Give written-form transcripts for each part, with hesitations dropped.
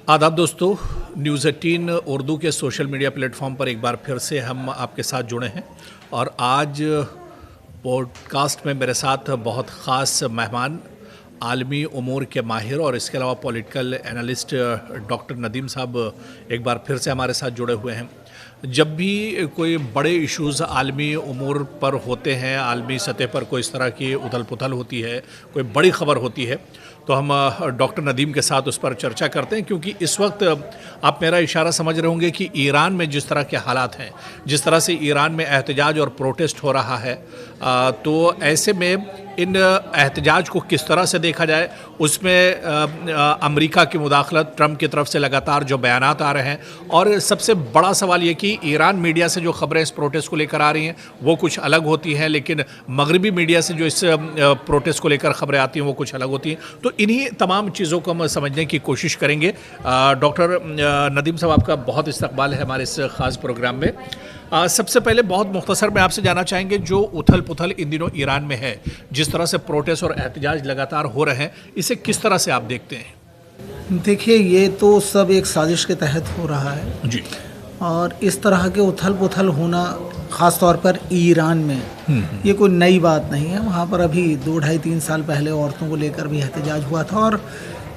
आदाब दोस्तों, न्यूज़ 18 उर्दू के सोशल मीडिया प्लेटफॉर्म पर एक बार फिर से हम आपके साथ जुड़े हैं और आज पॉडकास्ट में मेरे साथ बहुत ख़ास मेहमान आलमी उमूर के माहिर और इसके अलावा पॉलिटिकल एनालिस्ट डॉक्टर नदीम साहब एक बार फिर से हमारे साथ जुड़े हुए हैं। जब भी कोई बड़े इश्यूज़ आलमी उमूर पर होते हैं, आलमी सतह पर कोई इस तरह की उथल पुथल होती है, कोई बड़ी ख़बर होती है, तो हम डॉक्टर नदीम के साथ उस पर चर्चा करते हैं। क्योंकि इस वक्त आप मेरा इशारा समझ रहे होंगे कि ईरान में जिस तरह के हालात हैं, जिस तरह से ईरान में एहतजाज और प्रोटेस्ट हो रहा है, तो ऐसे में इन एहतजाज को किस तरह से देखा जाए, उसमें अमेरिका की मुदाखलत ट्रंप की तरफ से लगातार जो बयानात आ रहे हैं, और सबसे बड़ा सवाल ये कि ईरान मीडिया से जो खबरें इस प्रोटेस्ट को लेकर आ रही हैं वो कुछ अलग होती हैं, लेकिन मगरबी मीडिया से जो इस प्रोटेस्ट को लेकर खबरें आती हैं वो कुछ अलग होती हैं। तो इन्हीं तमाम चीज़ों को हम समझने की कोशिश करेंगे। डॉक्टर नदीम साहब, आपका बहुत इस्तकबाल है हमारे इस ख़ास प्रोग्राम में। सबसे पहले बहुत मुख्तसर में आपसे जानना चाहेंगे, जो उथल पुथल इन दिनों ईरान में है, जिस तरह से प्रोटेस्ट और एहतजाज लगातार हो रहे हैं, इसे किस तरह से आप देखते हैं? देखिए, ये तो सब एक साजिश के तहत हो रहा है जी। और इस तरह के उथल पुथल होना ख़ास तौर पर ईरान में ये कोई नई बात नहीं है। वहाँ पर अभी 2-2.5-3 साल पहले औरतों को लेकर भी एहतजाज हुआ था और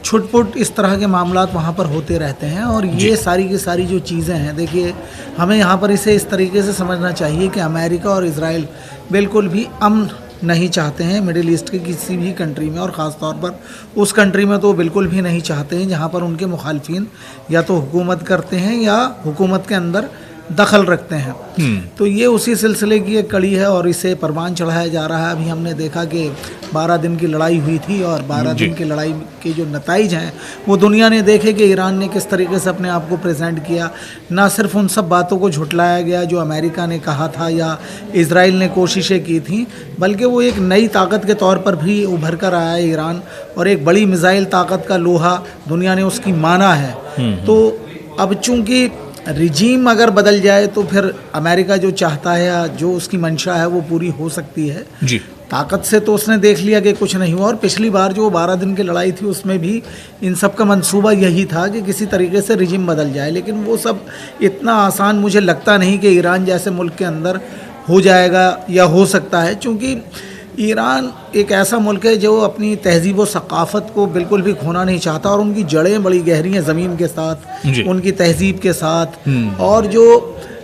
छुटपुट इस तरह के मामलात वहाँ पर होते रहते हैं। और ये सारी की सारी जो चीज़ें हैं, देखिए, हमें यहाँ पर इसे इस तरीके से समझना चाहिए कि अमेरिका और इज़राइल बिल्कुल भी अमन नहीं चाहते हैं मिडिल ईस्ट के किसी भी कंट्री में, और ख़ास तौर पर उस कंट्री में तो बिल्कुल भी नहीं चाहते हैं जहाँ पर उनके मुखालफिन या तो हुकूमत करते हैं या हुकूमत के अंदर दखल रखते हैं। तो ये उसी सिलसिले की एक कड़ी है और इसे परवान चढ़ाया जा रहा है। अभी हमने देखा कि 12 दिन की लड़ाई हुई थी और 12 दिन की लड़ाई के जो नताइज हैं वो दुनिया ने देखे कि ईरान ने किस तरीके से अपने आप को प्रेजेंट किया। ना सिर्फ उन सब बातों को झुटलाया गया जो अमेरिका ने कहा था या इज़राइल ने कोशिशें की थी, बल्कि वो एक नई ताकत के तौर पर भी उभर कर आया है ईरान, और एक बड़ी मिसाइल ताकत का लोहा दुनिया ने उसकी माना है। तो अब चूँकि रिजीम अगर बदल जाए तो फिर अमेरिका जो चाहता है या जो उसकी मंशा है वो पूरी हो सकती है जी। ताकत से तो उसने देख लिया कि कुछ नहीं हुआ, और पिछली बार जो 12 दिन की लड़ाई थी उसमें भी इन सब का मंसूबा यही था कि किसी तरीके से रिजीम बदल जाए। लेकिन वो सब इतना आसान मुझे लगता नहीं कि ईरान जैसे मुल्क के अंदर हो जाएगा या हो सकता है, क्योंकि ईरान एक ऐसा मुल्क है जो अपनी तहजीब व सकाफ़त को बिल्कुल भी खोना नहीं चाहता, और उनकी जड़ें बड़ी गहरी हैं ज़मीन के साथ, उनकी तहजीब के साथ, और जो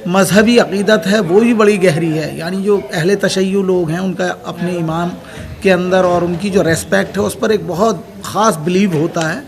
मजहबी अक़ीदत है वो भी बड़ी गहरी है। यानी जो अहले तशय्युअ लोग हैं उनका अपने इमाम के अंदर और उनकी जो रेस्पेक्ट है उस पर एक बहुत ख़ास बिलीव होता है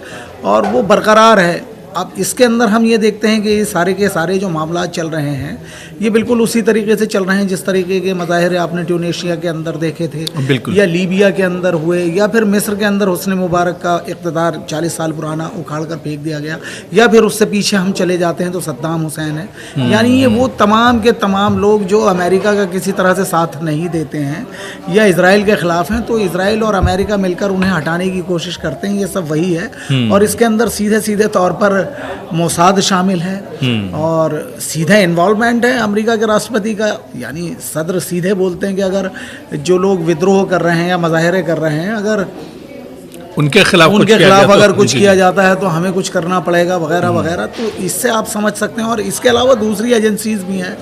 और वो बरकरार है। अब इसके अंदर हम ये देखते हैं कि सारे के सारे जो मामला चल रहे हैं ये बिल्कुल उसी तरीके से चल रहे हैं जिस तरीके के मज़ाहिर आपने ट्यूनीशिया के अंदर देखे थे, या लीबिया के अंदर हुए, या फिर मिस्र के अंदर हुस्न मुबारक का इक़्तिदार 40 साल पुराना उखाड़ कर फेंक दिया गया, या फिर उससे पीछे हम चले जाते हैं तो सद्दाम हुसैन है। यानी ये वो तमाम के तमाम लोग जो अमेरिका का किसी तरह से साथ नहीं देते हैं या इसराइल के ख़िलाफ़ हैं, तो इसराइल और अमेरिका मिलकर उन्हें हटाने की कोशिश करते हैं। ये सब वही है, और इसके अंदर सीधे सीधे तौर पर मोसाद शामिल है और सीधा इन्वॉल्वमेंट है अमेरिका के राष्ट्रपति का। यानी सदर सीधे बोलते हैं कि अगर जो लोग विद्रोह कर रहे हैं या मुजाहरे कर रहे हैं, अगर उनके खिलाफ अगर कुछ किया जाता है तो हमें कुछ करना पड़ेगा वगैरह वगैरह। तो इससे आप समझ सकते हैं। और इसके अलावा दूसरी एजेंसीज भी हैं,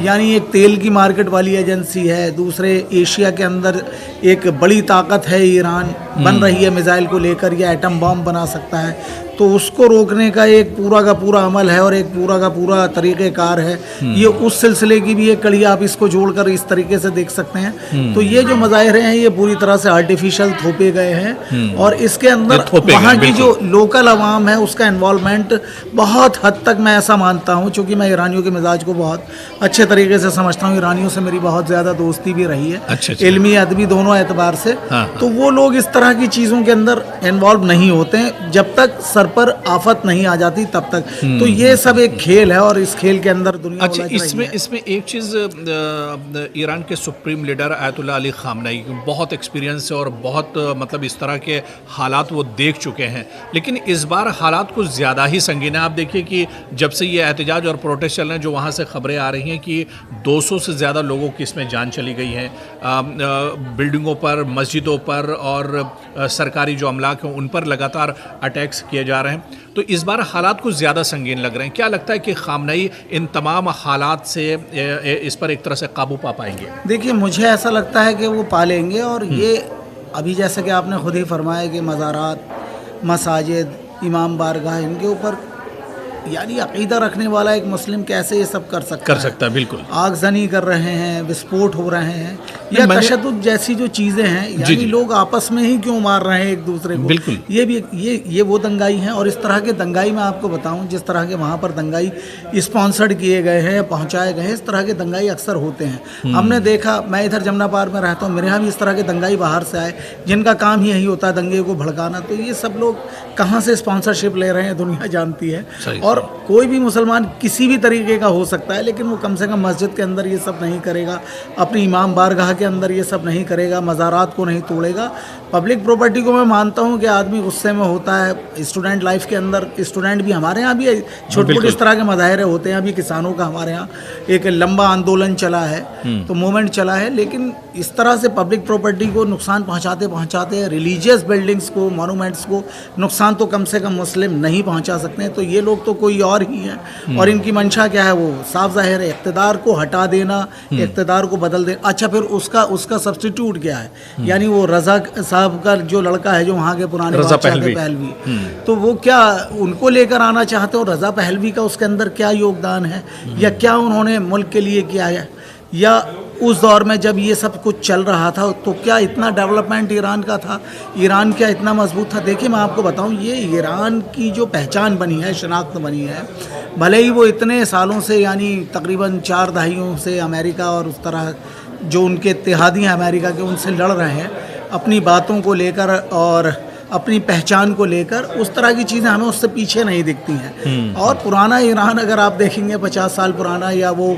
यानी एक तेल की मार्केट वाली एजेंसी है, दूसरे एशिया के अंदर एक बड़ी ताकत है ईरान, बन रही है मिसाइल को लेकर, या एटम बम बना सकता है, तो उसको रोकने का एक पूरा का पूरा अमल है और एक पूरा का पूरा तरीक़ेकार है। ये उस सिलसिले की भी एक कड़ी आप इसको जोड़कर इस तरीके से देख सकते हैं। तो ये जो मज़ाहिरे हैं ये पूरी तरह से आर्टिफिशियल थोपे गए हैं, और इसके अंदर वहाँ की जो लोकल अवाम है उसका इन्वॉल्वमेंट बहुत हद तक मैं ऐसा मानता हूँ, चूँकि मैं ईरानियों के मिजाज को बहुत अच्छे तरीके से समझता हूँ, ईरानियों से मेरी बहुत ज़्यादा दोस्ती भी रही है, इल्मी अदबी दोनों एतबार से। तो वो लोग इस तरह की चीज़ों के अंदर इन्वॉल्व नहीं होते हैं जब तक पर आफत नहीं आ जाती तब तक। तो ये सब एक खेल है और इस खेल के अंदर दुनिया अच्छा, इसमें एक चीज़ ईरान के सुप्रीम लीडर आयतुल्लाह अली ख़ामनेई, बहुत एक्सपीरियंस है और बहुत मतलब इस तरह के हालात वो देख चुके हैं, लेकिन इस बार हालात कुछ ज़्यादा ही संगीन है। आप देखिए कि जब से ये एहतजाज और प्रोटेस्ट चल रहे हैं, जो वहाँ से खबरें आ रही हैं कि 200 से ज़्यादा लोगों की इसमें जान चली गई है, बिल्डिंगों पर, मस्जिदों पर और सरकारी जो अमलाक हैं उन पर लगातार अटैक्स किए जा जा रहे हैं, तो इस बार हालात कुछ ज़्यादा संगीन लग रहे हैं। क्या लगता है कि खामनेई इन तमाम हालात से इस पर एक तरह से काबू पा पाएंगे? देखिए, मुझे ऐसा लगता है कि वो पालेंगे। और ये अभी जैसे कि आपने खुद ही फरमाया कि मज़ारात, मसाजिद, इमाम बारगाह, इनके ऊपर यानी अक़ीदा रखने वाला एक मुस्लिम कैसे ये सब कर सकता है। बिल्कुल। आगजनी कर रहे हैं, विस्फोट हो रहे हैं, या तशद्दुद जैसी जो चीज़ें हैं, यानी लोग आपस में ही क्यों मार रहे हैं एक दूसरे को। बिल्कुल। ये भी ये वो दंगाई हैं। और इस तरह के दंगाई मैं आपको बताऊं, जिस तरह के वहाँ पर दंगाई स्पॉन्सर्ड किए गए हैं, पहुँचाए गए हैं, इस तरह के दंगाई अक्सर होते हैं। हमने देखा, मैं इधर जमुना पार में रहता हूँ, मेरे यहाँ भी इस तरह के दंगाई बाहर से आए जिनका काम ही यही होता है दंगे को भड़काना। तो ये सब लोग कहाँ से स्पॉन्सरशिप ले रहे हैं दुनिया जानती है। और कोई भी मुसलमान किसी भी तरीके का हो सकता है, लेकिन वो कम से कम मस्जिद के अंदर ये सब नहीं करेगा, अपनी इमाम बारगाह के अंदर ये सब नहीं करेगा, मज़ारात को नहीं तोड़ेगा। पब्लिक प्रॉपर्टी को मैं मानता हूँ कि आदमी गुस्से में होता है। स्टूडेंट लाइफ के अंदर, स्टूडेंट भी हमारे यहाँ भी छोटे छोटे इस तरह के मुजाहरे होते हैं। अभी किसानों का हमारे यहाँ एक लंबा आंदोलन चला है, तो मूवमेंट चला है। लेकिन इस तरह से पब्लिक प्रॉपर्टी को नुकसान पहुँचाते रिलीजियस बिल्डिंग्स को, मोनूमेंट्स को नुकसान तो कम से कम मुस्लिम नहीं पहुँचा सकते हैं। तो ये लोग तो कोई और ही हैं। और इनकी मंशा क्या है, वो साफ जाहिर है, इक़्तिदार को हटा देना, इक़्तिदार को बदल देना। अच्छा, फिर उसका सब्स्टिट्यूट क्या है? यानी वो रज़ा साहब का जो लड़का है, जो वहाँ के पुराने रज़ा पहलवी, तो वो क्या उनको लेकर आना चाहते हो? रज़ा पहलवी का उसके अंदर क्या योगदान है, या क्या उन्होंने मुल्क के लिए किया है? या उस दौर में जब ये सब कुछ चल रहा था, तो क्या इतना डेवलपमेंट ईरान का था? ईरान क्या इतना मजबूत था? देखिए, मैं आपको बताऊं, ये ईरान की जो पहचान बनी है, शनाख्त बनी है, भले ही वो इतने सालों से, यानी तकरीबन 4 दहाइयों से अमेरिका और उस तरह जो उनके इत्तेहादी हैं अमेरिका के, उनसे लड़ रहे हैं अपनी बातों को लेकर और अपनी पहचान को लेकर, उस तरह की चीज़ें हमें उससे पीछे नहीं दिखती हैं। और पुराना ईरान अगर आप देखेंगे 50 साल पुराना, या वो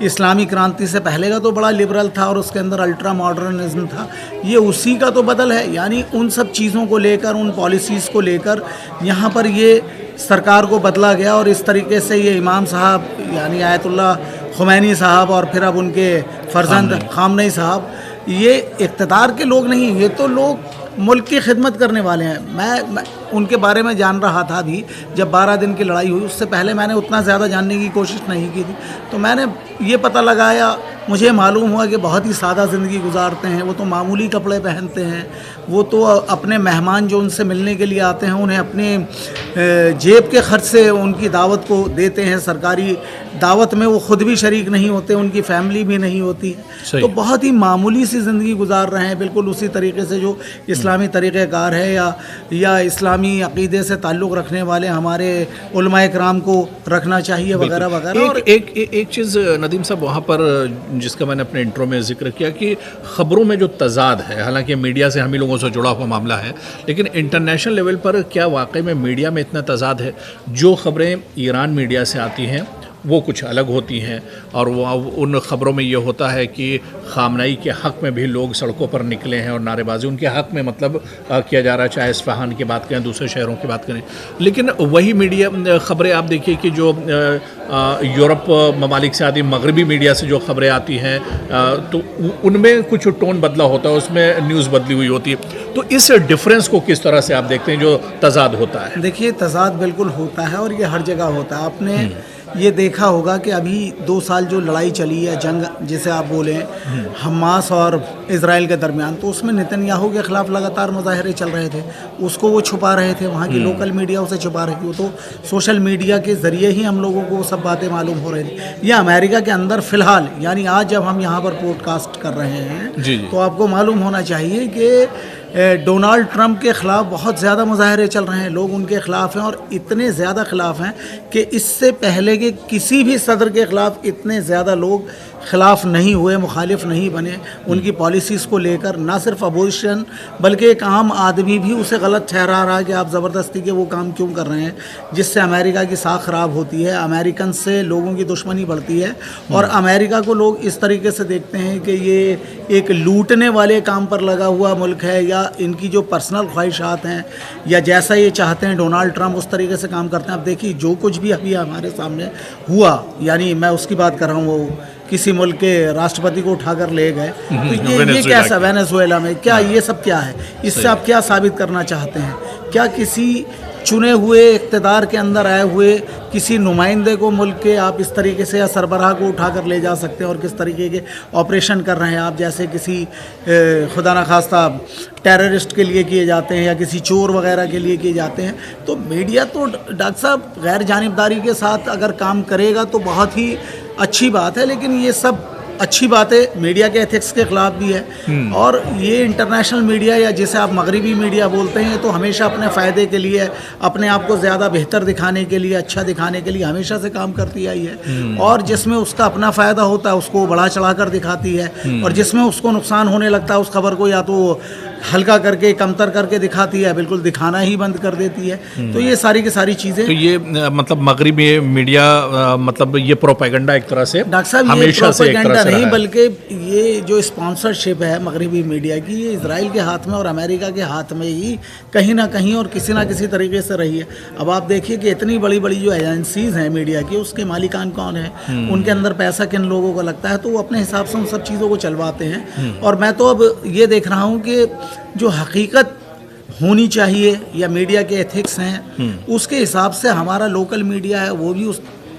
इस्लामी क्रांति से पहले का, तो बड़ा लिबरल था और उसके अंदर अल्ट्रा मॉडर्निज्म था। ये उसी का तो बदल है। यानी उन सब चीज़ों को लेकर, उन पॉलिसीज़ को लेकर यहाँ पर ये सरकार को बदला गया। और इस तरीके से ये इमाम साहब, यानी आयतुल्लाह खुमैनी साहब, और फिर अब उनके फर्जंद खामनेई साहब, ये इक़्तिदार के लोग नहीं, ये तो लोग मुल्क की खिदमत करने वाले हैं। मैं उनके बारे में जान रहा था भी, जब 12 दिन की लड़ाई हुई, उससे पहले मैंने उतना ज़्यादा जानने की कोशिश नहीं की थी। तो मैंने ये पता लगाया, मुझे मालूम हुआ कि बहुत ही सादा ज़िंदगी गुजारते हैं। वो तो मामूली कपड़े पहनते हैं, वो तो अपने मेहमान जो उनसे मिलने के लिए आते हैं, उन्हें अपने जेब के खर्च से उनकी दावत को देते हैं। सरकारी दावत में वो ख़ुद भी शरीक नहीं होते, उनकी फैमिली भी नहीं होती। तो बहुत ही मामूली सी ज़िंदगी गुजार रहे हैं, बिल्कुल उसी तरीके से जो इस्लामी तरीक़ेकार है या इस्लामी अक़ीदे से ताल्लुक़ रखने वाले हमारे उलमाए किराम को रखना चाहिए, वगैरह वगैरह। एक चीज़ नदीम साहब, वहाँ पर जिसका मैंने अपने इंट्रो में जिक्र किया कि ख़बरों में जो तज़ाद है, हालांकि मीडिया से हम ही लोगों से जुड़ा हुआ मामला है, लेकिन इंटरनेशनल लेवल पर क्या वाकई में मीडिया में इतना तज़ाद है? जो ख़बरें ईरान मीडिया से आती हैं वो कुछ अलग होती हैं, और वो उन ख़बरों में ये होता है कि खामनेई के हक़ में भी लोग सड़कों पर निकले हैं और नारेबाजी उनके हक़ में मतलब किया जा रहा है, चाहे इस्फहान की बात करें, दूसरे शहरों की बात करें। लेकिन वही मीडिया ख़बरें आप देखिए कि जो यूरोप ममालिक से आती, मगरबी मीडिया से जो ख़बरें आती हैं, तो उनमें कुछ टोन बदला होता है, उसमें न्यूज़ बदली हुई होती है। तो इस डिफरेंस को किस तरह से आप देखते हैं, जो तज़ाद होता है? देखिए, तज़ाद बिल्कुल होता है, और ये हर जगह होता है। आपने ये देखा होगा कि अभी 2 साल जो लड़ाई चली है, जंग जिसे आप बोलें, हमास और इज़राइल के दरमियान, तो उसमें नेतन्याहू के ख़िलाफ़ लगातार मुज़ाहरे चल रहे थे। उसको वो छुपा रहे थे, वहाँ की लोकल मीडिया उसे छुपा रही थी। वो तो सोशल मीडिया के ज़रिए ही हम लोगों को सब बातें मालूम हो रही थी। यह अमेरिका के अंदर फ़िलहाल, यानी आज जब हम यहाँ पर पॉडकास्ट कर रहे हैं, तो आपको मालूम होना चाहिए कि डोनाल्ड ट्रंप के ख़िलाफ़ बहुत ज़्यादा मुज़ाहरे चल रहे हैं। लोग उनके ख़िलाफ़ हैं, और इतने ज़्यादा ख़िलाफ़ हैं कि इससे पहले के किसी भी सदर के ख़िलाफ़ इतने ज़्यादा लोग ख़िलाफ़ नहीं हुए, मुखालिफ नहीं बने उनकी पॉलिसीज़ को लेकर। ना सिर्फ अपोजिशन, बल्कि एक आम आदमी भी उसे गलत ठहरा रहा है कि आप ज़बरदस्ती के वो काम क्यों कर रहे हैं, जिससे अमेरिका की साख ख़राब होती है, अमेरिकन से लोगों की दुश्मनी बढ़ती है। और अमेरिका को लोग इस तरीके से देखते हैं कि ये एक लूटने वाले काम पर लगा हुआ मुल्क है, या इनकी जो पर्सनल ख्वाहिशात हैं, या जैसा ये चाहते हैं डोनाल्ड ट्रंप, उस तरीके से काम करते हैं। अब देखिए, जो कुछ भी अभी हमारे सामने हुआ, यानी मैं उसकी बात कर रहा हूँ, वो किसी मुल्क के राष्ट्रपति को उठाकर ले गए, तो ये कैसा, वेनेजुएला में क्या, ये सब क्या है? इससे आप क्या साबित करना चाहते हैं? क्या किसी चुने हुए इक़्तिदार के अंदर आए हुए किसी नुमाइंदे को मुल्क के आप इस तरीके से या सरबराह को उठा कर ले जा सकते हैं और किस तरीके के ऑपरेशन कर रहे हैं आप, जैसे किसी खुदा न खास्ता टेररिस्ट के लिए किए जाते हैं या किसी चोर वगैरह के लिए किए जाते हैं। तो मीडिया तो डॉक्टर साहब गैर जानिबदारी के साथ अगर काम करेगा तो बहुत ही अच्छी बात है, लेकिन ये सब अच्छी बातें मीडिया के एथिक्स के ख़िलाफ़ भी है। और ये इंटरनेशनल मीडिया या जिसे आप मगरिबी मीडिया बोलते हैं तो हमेशा अपने फ़ायदे के लिए, अपने आप को ज़्यादा बेहतर दिखाने के लिए, अच्छा दिखाने के लिए हमेशा से काम करती आई है। और जिसमें उसका अपना फ़ायदा होता है उसको बढ़ा चढ़ा कर दिखाती है, और जिसमें उसको नुकसान होने लगता है उस खबर को या तो हल्का करके कमतर करके दिखाती है, बिल्कुल दिखाना ही बंद कर देती है। तो ये सारी की सारी चीज़ें, तो ये मतलब मगरिबी मीडिया मतलब ये प्रोपेगेंडा एक तरह से डॉक्टर साहब हमेशा से एक तरह से नहीं, बल्कि ये जो स्पॉन्सरशिप है मगरिबी मीडिया की, ये इजराइल के हाथ में और अमेरिका के हाथ में ही कहीं ना कहीं और किसी ना किसी तरीके से रही है। अब आप देखिए कि इतनी बड़ी बड़ी जो एजेंसीज़ हैं मीडिया की, उसके मालिकान कौन है, उनके अंदर पैसा किन लोगों को लगता है, तो वो अपने हिसाब से उन सब चीज़ों को चलवाते हैं। और मैं तो अब ये देख रहा हूँ कि जो हकीकत होनी चाहिए या मीडिया के एथिक्स हैं उसके हिसाब से हमारा लोकल मीडिया है वो भी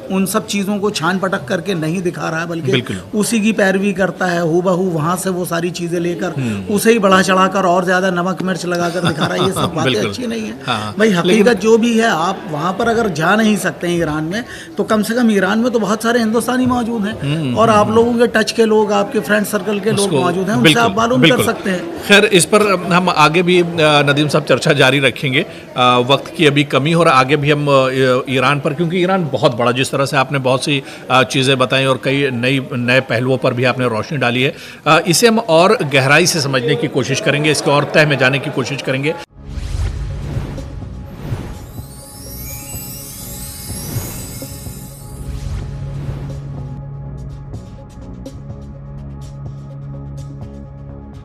उन सब चीज़ों को छान पटक करके नहीं दिखा रहा है, बल्कि उसी की पैरवी करता है हूबहू, वहाँ से वो सारी चीज़ें लेकर उसे ही बढ़ा चढ़ाकर और ज़्यादा नमक मिर्च लगाकर दिखा रहा है। ये सब बातें अच्छी नहीं है। हाँ, भाई हकीकत जो भी है, आप वहाँ पर अगर जा नहीं सकते हैं ईरान में, तो कम से कम ईरान में तो बहुत सारे हिंदुस्तानी मौजूद हैं और आप लोगों के टच के लोग, आपके फ्रेंड सर्कल के लोग मौजूद हैं, उनसे आप मालूम कर सकते हैं। खैर, इस पर हम आगे भी नदीम साहब चर्चा जारी रखेंगे। वक्त की अभी कमी हो, और आगे भी हम ईरान पर, क्योंकि ईरान बहुत बड़ा, जिस तरह से आपने बहुत सी चीज़ें बताई और कई नए पहलुओं पर भी आपने रोशनी डाली है, इसे हम और गहराई से समझने की कोशिश करेंगे, इसके और तह में जाने की कोशिश करेंगे।